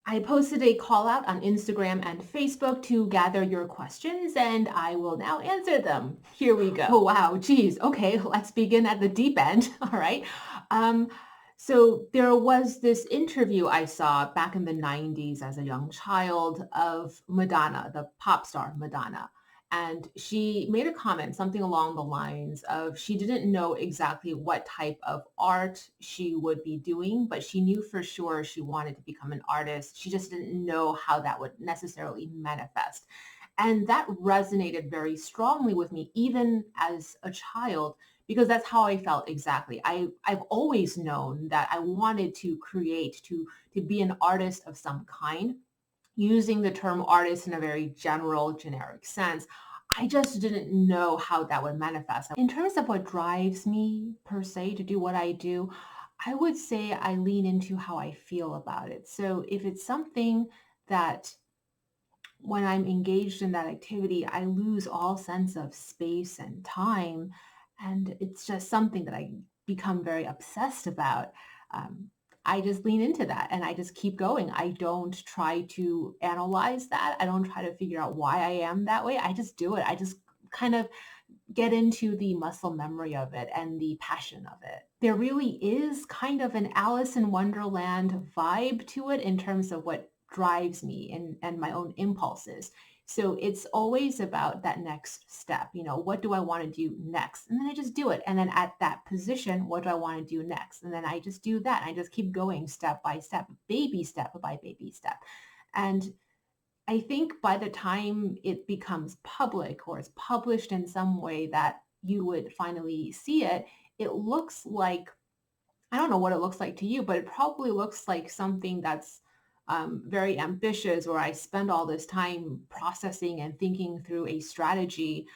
I posted a call out on Instagram and Facebook to gather your questions, and I will now answer them. Here we go. Oh, wow. Geez. Okay. Let's begin at the deep end. All right. Um, so there was this interview I saw back in the 90s as a young child of Madonna, the pop star Madonna. And she made a comment, something along the lines of she didn't know exactly what type of art she would be doing, but she knew for sure she wanted to become an artist. She just didn't know how that would necessarily manifest. And that resonated very strongly with me, even as a child, because that's how I felt exactly. I've always known that I wanted to create, to be an artist of some kind, using the term artist in a very general, generic sense. I just didn't know how that would manifest. In terms of what drives me per se to do what I do, I would say I lean into how I feel about it. So if it's something that when I'm engaged in that activity, I lose all sense of space and time. And it's just something that I become very obsessed about. Um, I just lean into that and I just keep going. I don't try to analyze that. I don't try to figure out why I am that way. I just do it. I just kind of get into the muscle memory of it and the passion of it. There really is kind of an Alice in Wonderland vibe to it in terms of what drives me and my own impulses. So it's always about that next step. What do I want to do next? And then I just do it. And then at that position, what do I want to do next? And then I just do that. I just keep going step by step by baby step. And I think by the time it becomes public or it's published in some way that you would finally see it, it looks like, I don't know what it looks like to you, but it probably looks like something that's very ambitious, where I spend all this time processing and thinking through a strategy.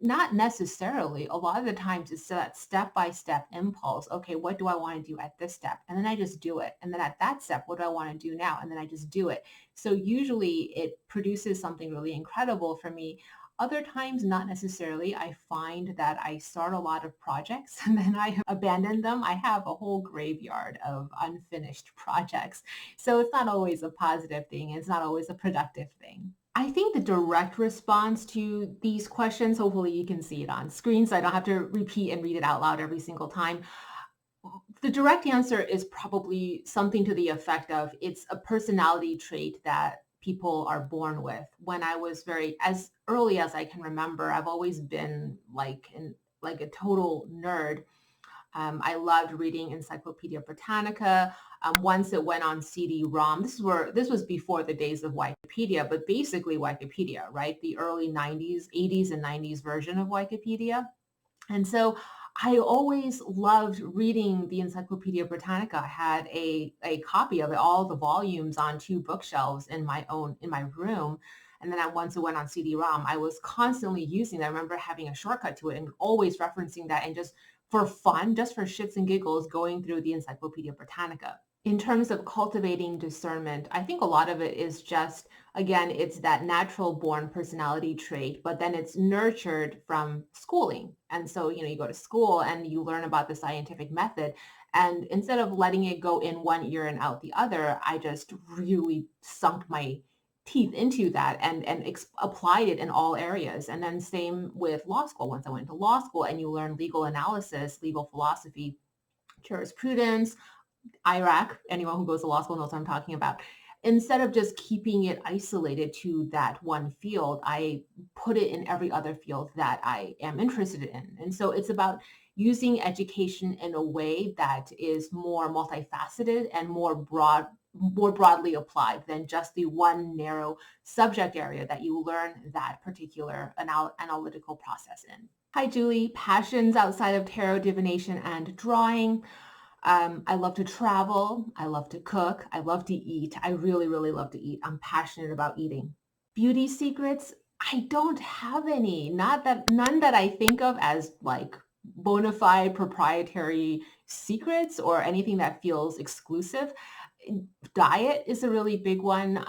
Not necessarily. A lot of the times it's that step-by-step impulse. Okay, what do I want to do at this step? And then I just do it. And then at that step, what do I want to do now? And then I just do it. So usually it produces something really incredible for me. Other times, not necessarily. I find that I start a lot of projects and then I abandon them. I have a whole graveyard of unfinished projects. So it's not always a positive thing. It's not always a productive thing. I think the direct response to these questions, hopefully you can see it on screen so I don't have to repeat and read it out loud every single time. The direct answer is probably something to the effect of it's a personality trait that people are born with. When I was as early as I can remember, I've always been like a total nerd. I loved reading Encyclopedia Britannica. Once it went on CD-ROM, this was before the days of Wikipedia, but basically Wikipedia, right? The early 90s, 80s and 90s version of Wikipedia. And so I always loved reading the Encyclopedia Britannica. I had a copy of it, all the volumes on two bookshelves in my room. And then once it went on CD-ROM, I was constantly using that. I remember having a shortcut to it and always referencing that and just for fun, just for shits and giggles, going through the Encyclopedia Britannica. In terms of cultivating discernment, I think a lot of it is just, again, it's that natural born personality trait, but then it's nurtured from schooling. And so, you go to school and you learn about the scientific method. And instead of letting it go in one ear and out the other, I just really sunk my teeth into that and applied it in all areas. And then same with law school. Once I went to law school and you learn legal analysis, legal philosophy, jurisprudence, IRAC, anyone who goes to law school knows what I'm talking about. Instead of just keeping it isolated to that one field, I put it in every other field that I am interested in. And so it's about using education in a way that is more multifaceted and more broadly applied than just the one narrow subject area that you learn that particular analytical process in. Hi, Julie. Passions outside of tarot, divination, and drawing. I love to travel. I love to cook. I love to eat. I really, really love to eat. I'm passionate about eating. Beauty secrets? I don't have any. None that I think of as like bona fide proprietary secrets or anything that feels exclusive. Diet is a really big one.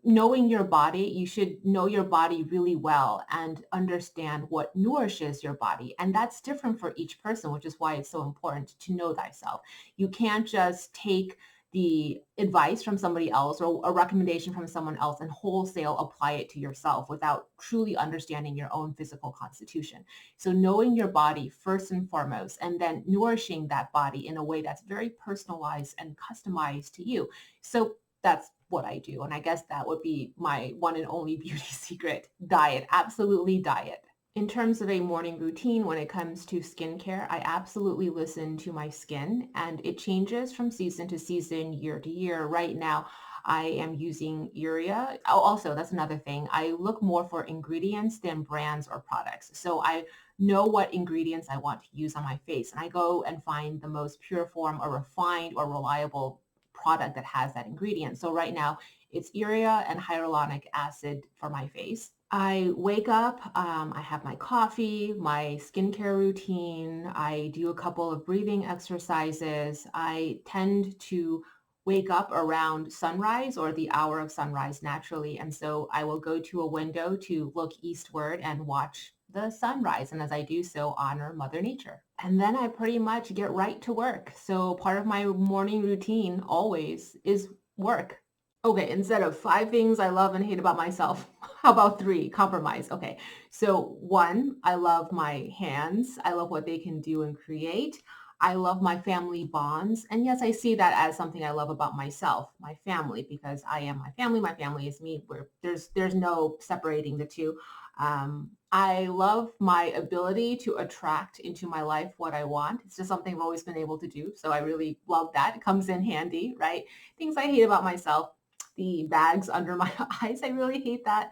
Knowing your body, you should know your body really well and understand what nourishes your body. And that's different for each person, which is why it's so important to know thyself. You can't just take the advice from somebody else or a recommendation from someone else and wholesale apply it to yourself without truly understanding your own physical constitution. So knowing your body first and foremost, and then nourishing that body in a way that's very personalized and customized to you. So that's what I do. And I guess that would be my one and only beauty secret: diet, absolutely diet. In terms of a morning routine, when it comes to skincare, I absolutely listen to my skin, and it changes from season to season, year to year. Right now, I am using urea. Oh, also, that's another thing. I look more for ingredients than brands or products. So I know what ingredients I want to use on my face, and I go and find the most pure form or refined or reliable product that has that ingredient. So right now, it's urea and hyaluronic acid for my face. I wake up, I have my coffee, my skincare routine. I do a couple of breathing exercises. I tend to wake up around sunrise or the hour of sunrise naturally. And so I will go to a window to look eastward and watch the sunrise. And as I do so, honor Mother Nature. And then I pretty much get right to work. So part of my morning routine always is work. Okay, instead of 5 things I love and hate about myself, how about 3? Compromise. Okay. So 1, I love my hands. I love what they can do and create. I love my family bonds. And yes, I see that as something I love about myself, my family, because I am my family. My family is me. There's no separating the two. I love my ability to attract into my life what I want. It's just something I've always been able to do. So I really love that. It comes in handy, right? Things I hate about myself: the bags under my eyes. I really hate that.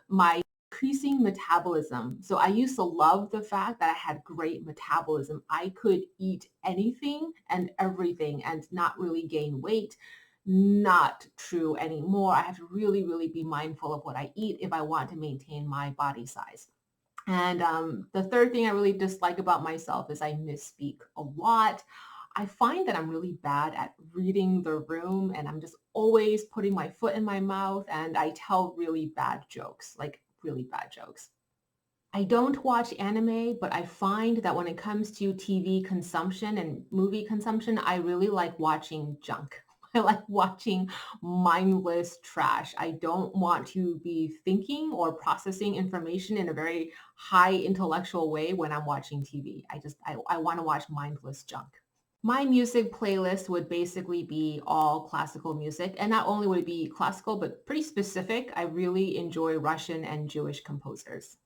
My increasing metabolism. So I used to love the fact that I had great metabolism. I could eat anything and everything and not really gain weight. Not true anymore. I have to really, really be mindful of what I eat if I want to maintain my body size. And the third thing I really dislike about myself is I misspeak a lot. I find that I'm really bad at reading the room, and I'm just always putting my foot in my mouth, and I tell really bad jokes, like really bad jokes. I don't watch anime, but I find that when it comes to TV consumption and movie consumption, I really like watching junk. I like watching mindless trash. I don't want to be thinking or processing information in a very high intellectual way when I'm watching TV. I want to watch mindless junk. My music playlist would basically be all classical music. And not only would it be classical, but pretty specific. I really enjoy Russian and Jewish composers.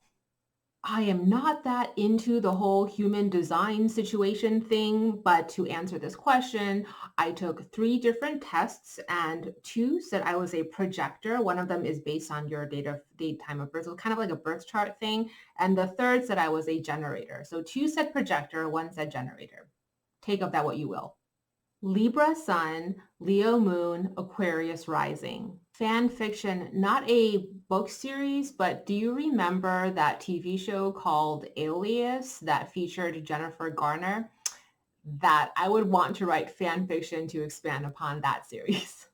I am not that into the whole human design situation thing, but to answer this question, I took 3 different tests and 2 said I was a projector. One of them is based on your date, time of birth, so kind of like a birth chart thing. And the third said I was a generator. So 2 said projector, 1 said generator. Take of that what you will. Libra sun, Leo moon, Aquarius rising. Fan fiction, not a book series, but do you remember that TV show called Alias that featured Jennifer Garner? That I would want to write fan fiction to expand upon that series.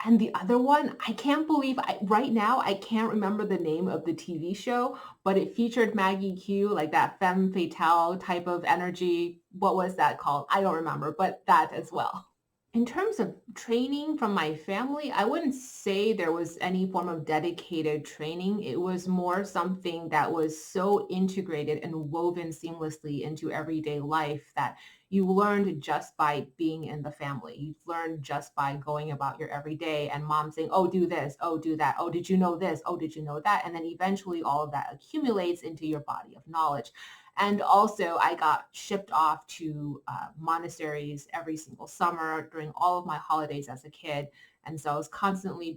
And the other one, I can't believe right now I can't remember the name of the TV show, but it featured Maggie Q, like that femme fatale type of energy. What was that called? I don't remember, but that as well. In terms of training from my family, I wouldn't say there was any form of dedicated training. It was more something that was so integrated and woven seamlessly into everyday life that you learned just by being in the family. You learned just by going about your everyday and mom saying, oh, do this, oh, do that. Oh, did you know this? Oh, did you know that? And then eventually all of that accumulates into your body of knowledge. And also, I got shipped off to monasteries every single summer during all of my holidays as a kid. And so I was constantly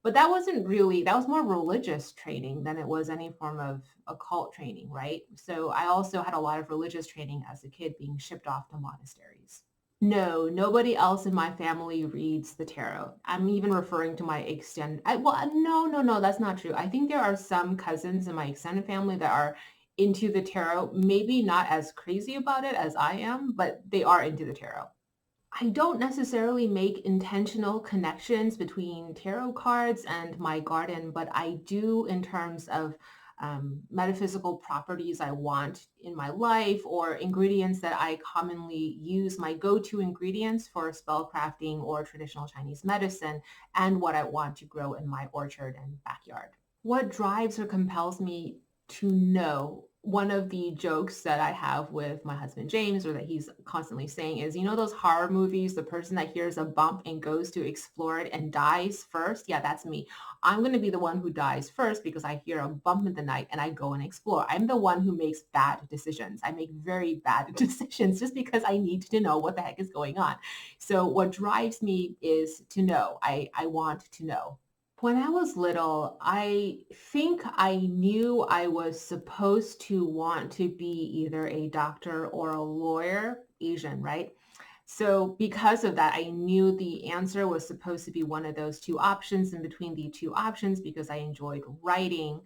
but that wasn't really, that was more religious training than it was any form of occult training, right? So I also had a lot of religious training as a kid being shipped off to monasteries. No, nobody else in my family reads the tarot. I'm even referring to my no, that's not true. I think there are some cousins in my extended family that are into the tarot, maybe not as crazy about it as I am, but they are into the tarot. I don't necessarily make intentional connections between tarot cards and my garden, but I do in terms of metaphysical properties I want in my life, or ingredients that I commonly use, my go-to ingredients for spell crafting or traditional Chinese medicine, and what I want to grow in my orchard and backyard. What drives or compels me to know? One of the jokes that I have with my husband James, or that he's constantly saying, is, those horror movies, the person that hears a bump and goes to explore it and dies first? Yeah, that's me. I'm going to be the one who dies first because I hear a bump in the night and I go and explore. I'm the one who makes bad decisions. I make very bad decisions just because I need to know what the heck is going on. So what drives me is to know. I want to know. When I was little, I think I knew I was supposed to want to be either a doctor or a lawyer, Asian, right? So because of that, I knew the answer was supposed to be one of those two options. And between the two options, because I enjoyed writing,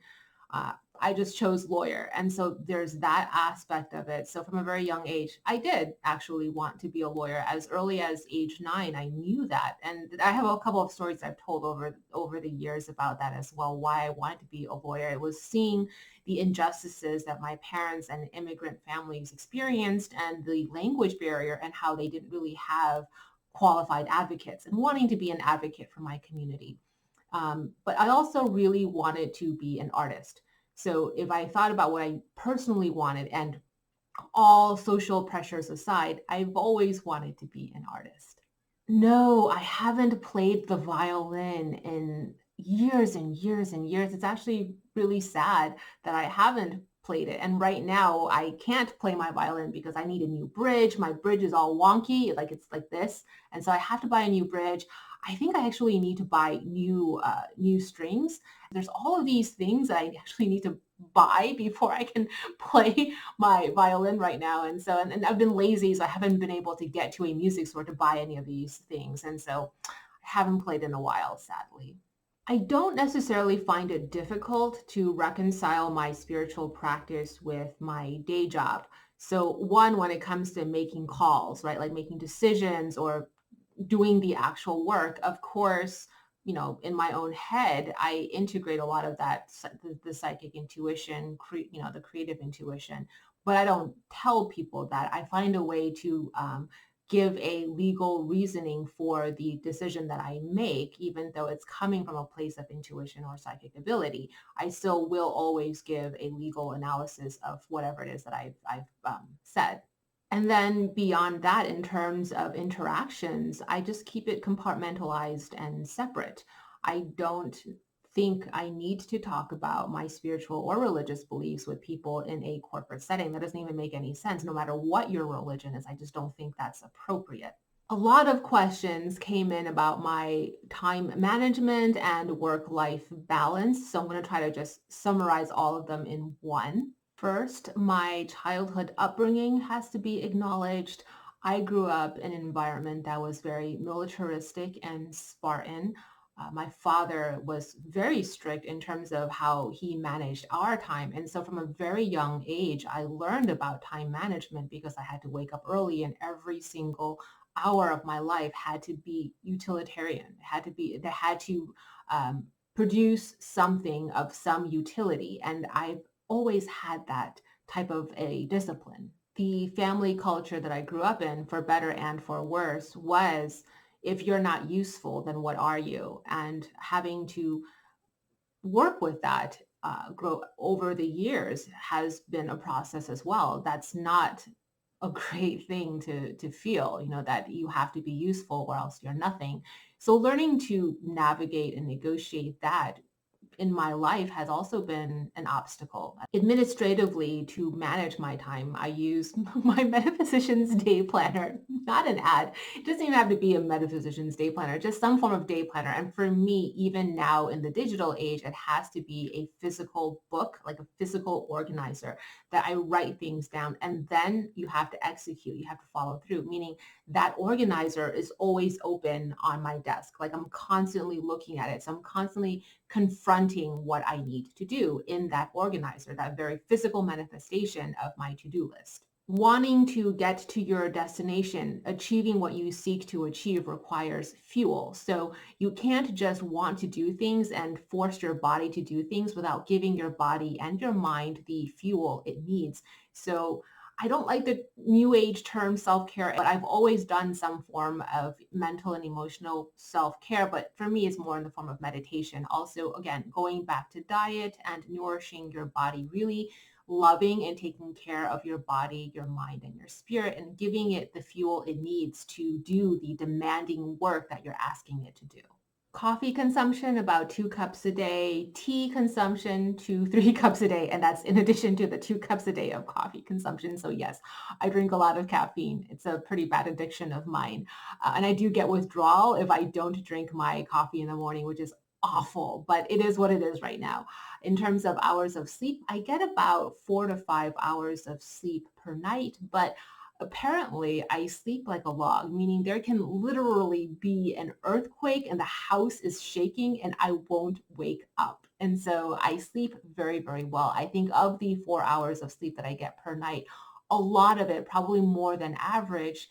uh, I just chose lawyer. And so there's that aspect of it. So from a very young age, I did actually want to be a lawyer. As early as age 9, I knew that. And I have a couple of stories I've told over the years about that as well, why I wanted to be a lawyer. It was seeing the injustices that my parents and immigrant families experienced, and the language barrier, and how they didn't really have qualified advocates, and wanting to be an advocate for my community. But I also really wanted to be an artist. So if I thought about what I personally wanted, and all social pressures aside, I've always wanted to be an artist. No, I haven't played the violin in years and years and years. It's actually really sad that I haven't played it. And right now I can't play my violin because I need a new bridge. My bridge is all wonky, like it's like this. And so I have to buy a new bridge. I think I actually need to buy new strings. There's all of these things that I actually need to buy before I can play my violin right now. And so, and I've been lazy, so I haven't been able to get to a music store to buy any of these things. And so I haven't played in a while, sadly. I don't necessarily find it difficult to reconcile my spiritual practice with my day job. So one, when it comes to making calls, right, like making decisions or doing the actual work, of course, in my own head, I integrate a lot of that, the psychic intuition, the creative intuition, but I don't tell people that. I find a way to give a legal reasoning for the decision that I make, even though it's coming from a place of intuition or psychic ability. I still will always give a legal analysis of whatever it is that I've said. And then beyond that, in terms of interactions, I just keep it compartmentalized and separate. I don't think I need to talk about my spiritual or religious beliefs with people in a corporate setting. That doesn't even make any sense, no matter what your religion is. I just don't think that's appropriate. A lot of questions came in about my time management and work-life balance. So I'm going to try to just summarize all of them in one. First, my childhood upbringing has to be acknowledged. I grew up in an environment that was very militaristic and Spartan. My father was very strict in terms of how he managed our time. And so from a very young age, I learned about time management because I had to wake up early, and every single hour of my life had to be utilitarian. It had to produce something of some utility. And I've always had that type of a discipline. The family culture that I grew up in, for better and for worse, was, if you're not useful, then what are you? And having to work with that, grow over the years, has been a process as well. That's not a great thing to feel, that you have to be useful or else you're nothing. So learning to navigate and negotiate that in my life has also been an obstacle. Administratively, to manage my time, I use my metaphysician's day planner, not an ad. It doesn't even have to be a metaphysician's day planner, just some form of day planner. And for me, even now in the digital age, it has to be a physical book, like a physical organizer, that I write things down, and then you have to execute, you have to follow through, meaning that organizer is always open on my desk. Like, I'm constantly looking at it. So I'm constantly confronting what I need to do in that organizer, that very physical manifestation of my to-do list. Wanting to get to your destination, achieving what you seek to achieve requires fuel. So you can't just want to do things and force your body to do things without giving your body and your mind the fuel it needs. So I don't like the new age term self-care, but I've always done some form of mental and emotional self-care. But for me, it's more in the form of meditation. Also, again, going back to diet and nourishing your body, really loving and taking care of your body, your mind, and your spirit, and giving it the fuel it needs to do the demanding work that you're asking it to do. Coffee consumption, about 2 cups a day. Tea consumption, 2, 3 cups a day. And that's in addition to the 2 cups a day of coffee consumption. So yes, I drink a lot of caffeine. It's a pretty bad addiction of mine. And I do get withdrawal if I don't drink my coffee in the morning, which is awful, but it is what it is right now. In terms of hours of sleep, I get about 4 to 5 hours of sleep per night, but apparently I sleep like a log, meaning there can literally be an earthquake and the house is shaking and I won't wake up. And so I sleep very, very well. I think of the 4 hours of sleep that I get per night, a lot of it, probably more than average,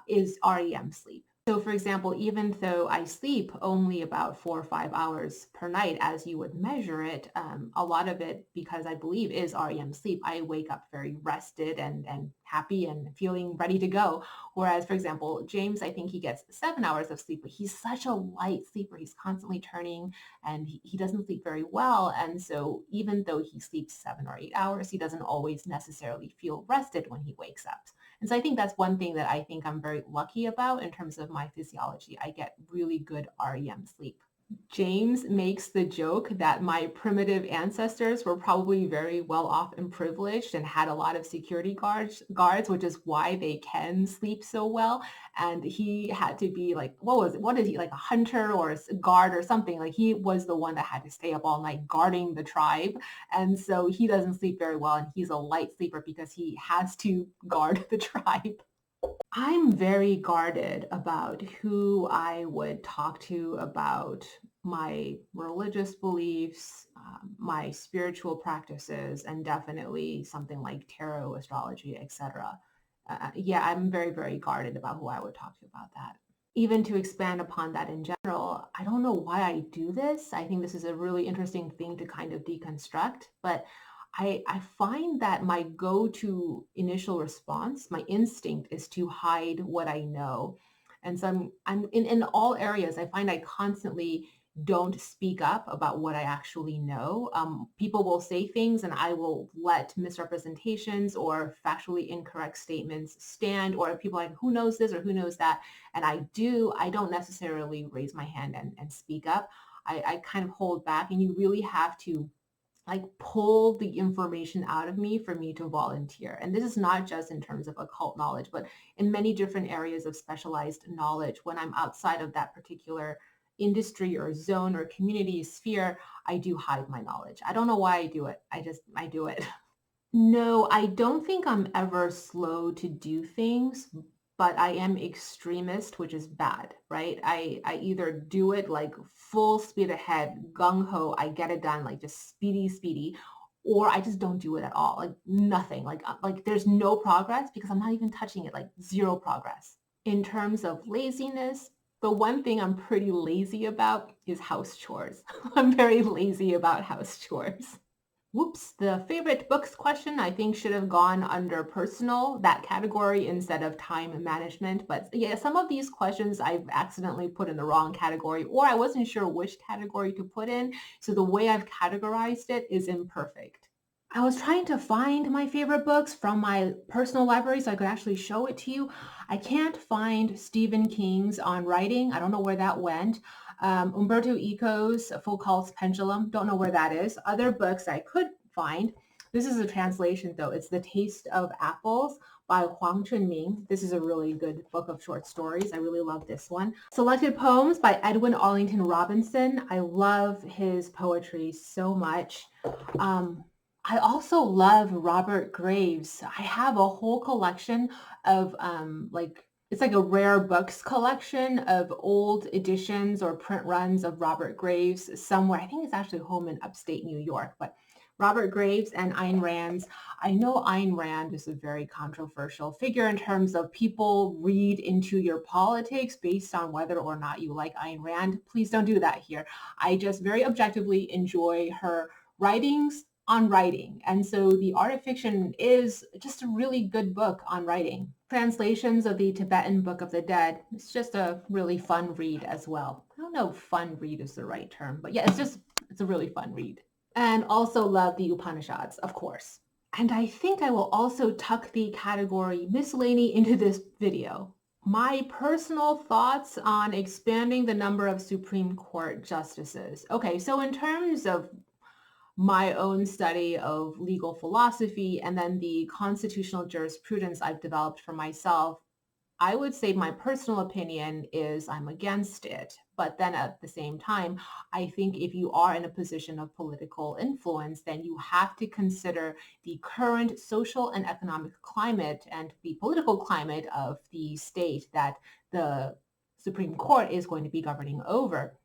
is REM sleep. So for example, even though I sleep only about 4 or 5 hours per night, as you would measure it, a lot of it, because I believe is REM sleep, I wake up very rested and happy and feeling ready to go. Whereas, for example, James, I think he gets 7 hours of sleep, but he's such a light sleeper. He's constantly turning and he doesn't sleep very well. And so even though he sleeps 7 or 8 hours, he doesn't always necessarily feel rested when he wakes up. And so I think that's one thing that I think I'm very lucky about in terms of my physiology. I get really good REM sleep. James makes the joke that my primitive ancestors were probably very well off and privileged and had a lot of security guards, which is why they can sleep so well. And he had to be like, what was it? What is he, like a hunter or a guard or something? Like he was the one that had to stay up all night guarding the tribe. And so he doesn't sleep very well. And he's a light sleeper because he has to guard the tribe. I'm very guarded about who I would talk to about my religious beliefs, my spiritual practices, and definitely something like tarot, astrology, etc. Yeah, I'm very, very guarded about who I would talk to about that. Even to expand upon that in general, I don't know why I do this. I think this is a really interesting thing to kind of deconstruct, but I find that my go-to initial response, my instinct is to hide what I know. And so I'm in all areas, I find I constantly don't speak up about what I actually know. People will say things and I will let misrepresentations or factually incorrect statements stand, or people are like, who knows this or who knows that? And I don't necessarily raise my hand and speak up. I kind of hold back, and you really have to like pull the information out of me for me to volunteer. And this is not just in terms of occult knowledge, but in many different areas of specialized knowledge. When I'm outside of that particular industry or zone or community sphere, I do hide my knowledge. I don't know why I do it. I do it. No, I don't think I'm ever slow to do things, but I am extremist, which is bad, right? I either do it like full speed ahead, gung ho, I get it done, like just speedy, or I just don't do it at all, like nothing, like there's no progress because I'm not even touching it, like zero progress. In terms of laziness, the one thing I'm pretty lazy about is house chores. I'm very lazy about house chores. Whoops, the favorite books question I think should have gone under personal, that category, instead of time management. But yeah, some of these questions I've accidentally put in the wrong category, or I wasn't sure which category to put in. So the way I've categorized it is imperfect. I was trying to find my favorite books from my personal library so I could actually show it to you. I can't find Stephen King's On Writing. I don't know where that went. Umberto Eco's Foucault's Pendulum. Don't know where that is. Other books I could find. This is a translation though. It's The Taste of Apples by Huang Chunming. This is a really good book of short stories. I really love this one. Selected Poems by Edwin Arlington Robinson. I love his poetry so much. I also love Robert Graves. I have a whole collection of it's like a rare books collection of old editions or print runs of Robert Graves somewhere. I think it's actually home in upstate New York, but Robert Graves and Ayn Rand's. I know Ayn Rand is a very controversial figure in terms of people read into your politics based on whether or not you like Ayn Rand. Please don't do that here. I just very objectively enjoy her writings on writing. And so The Art of Fiction is just a really good book on writing. Translations of the Tibetan Book of the Dead. It's just a really fun read as well. I don't know if fun read is the right term, but yeah, it's a really fun read. And also love the Upanishads, of course. And I think I will also tuck the category miscellany into this video. My personal thoughts on expanding the number of Supreme Court justices. Okay, so in terms of my own study of legal philosophy and then the constitutional jurisprudence I've developed for myself, I would say my personal opinion is I'm against it. But then at the same time, I think if you are in a position of political influence, then you have to consider the current social and economic climate and the political climate of the state that the Supreme Court is going to be governing over.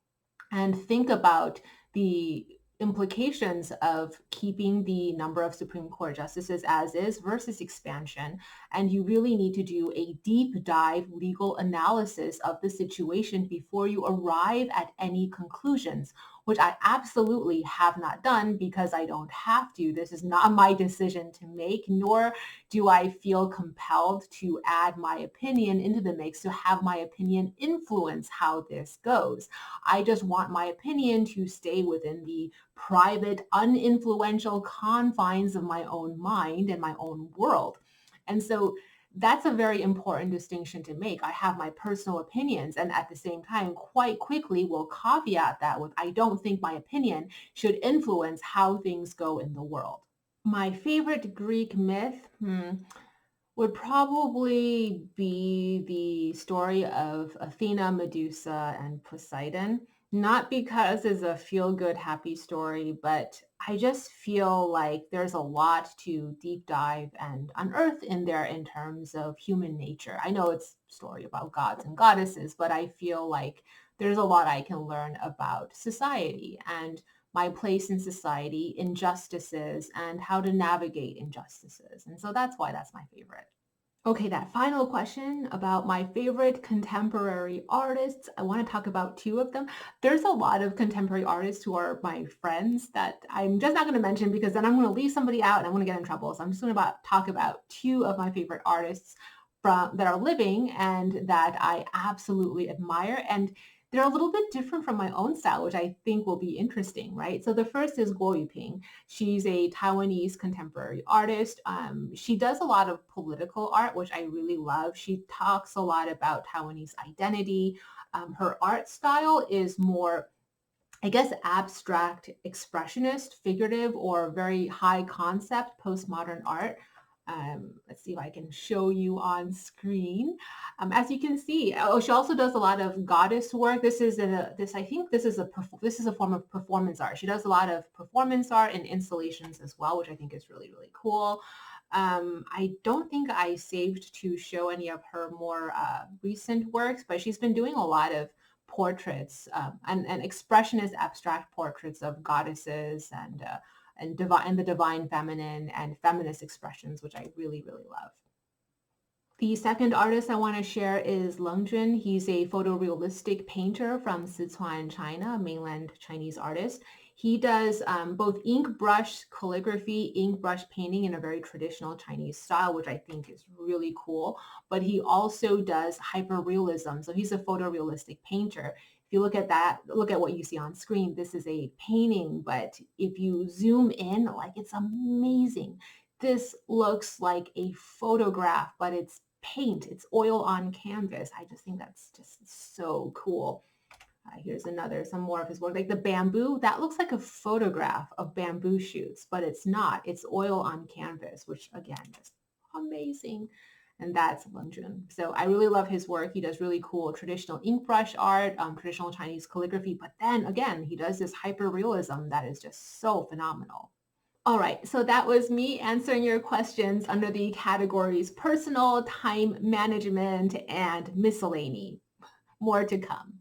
And think about the implications of keeping the number of Supreme Court justices as is versus expansion. And you really need to do a deep dive legal analysis of the situation before you arrive at any conclusions, which I absolutely have not done because I don't have to. This is not my decision to make, nor do I feel compelled to add my opinion into the mix to have my opinion influence how this goes. I just want my opinion to stay within the private, uninfluential confines of my own mind and my own world. And so that's a very important distinction to make. I have my personal opinions, and at the same time, quite quickly will caveat that with, I don't think my opinion should influence how things go in the world. My favorite Greek myth, would probably be the story of Athena, Medusa, and Poseidon. Not because it's a feel-good, happy story, but I just feel like there's a lot to deep dive and unearth in there in terms of human nature. I know it's a story about gods and goddesses, but I feel like there's a lot I can learn about society and my place in society, injustices, and how to navigate injustices. And so that's why that's my favorite. Okay, that final question about my favorite contemporary artists. I want to talk about two of them. There's a lot of contemporary artists who are my friends that I'm just not going to mention because then I'm going to leave somebody out and I'm going to get in trouble. So I'm just going to talk about two of my favorite artists that are living and that I absolutely admire. And they're a little bit different from my own style, which I think will be interesting, right? So the first is Guo Yuping. She's a Taiwanese contemporary artist. She does a lot of political art, which I really love. She talks a lot about Taiwanese identity. Her art style is more, I guess, abstract, expressionist, figurative, or very high concept postmodern art. Let's see if I can show you on screen. As you can see, she also does a lot of goddess work. I think this is a form of performance art. She does a lot of performance art and installations as well, which I think is really, really cool. I don't think I saved to show any of her more recent works, but she's been doing a lot of portraits and expressionist abstract portraits of goddesses and the divine feminine and feminist expressions, which I really, really love. The second artist I want to share is Leng Jun. He's a photorealistic painter from Sichuan, China, a mainland Chinese artist. He does both ink brush calligraphy, ink brush painting in a very traditional Chinese style, which I think is really cool. But he also does hyperrealism. So he's a photorealistic painter. If you look at that, look at what you see on screen. This is a painting, but if you zoom in, like, it's amazing. This looks like a photograph, but it's paint. It's oil on canvas. I just think that's just so cool. Here's some more of his work. Like the bamboo, that looks like a photograph of bamboo shoots, but it's not. It's oil on canvas, which again, just amazing. And that's Leng Jun. So I really love his work. He does really cool traditional ink brush art, traditional Chinese calligraphy, but then again, he does this hyperrealism that is just so phenomenal. All right, so that was me answering your questions under the categories personal, time management, and miscellany. More to come.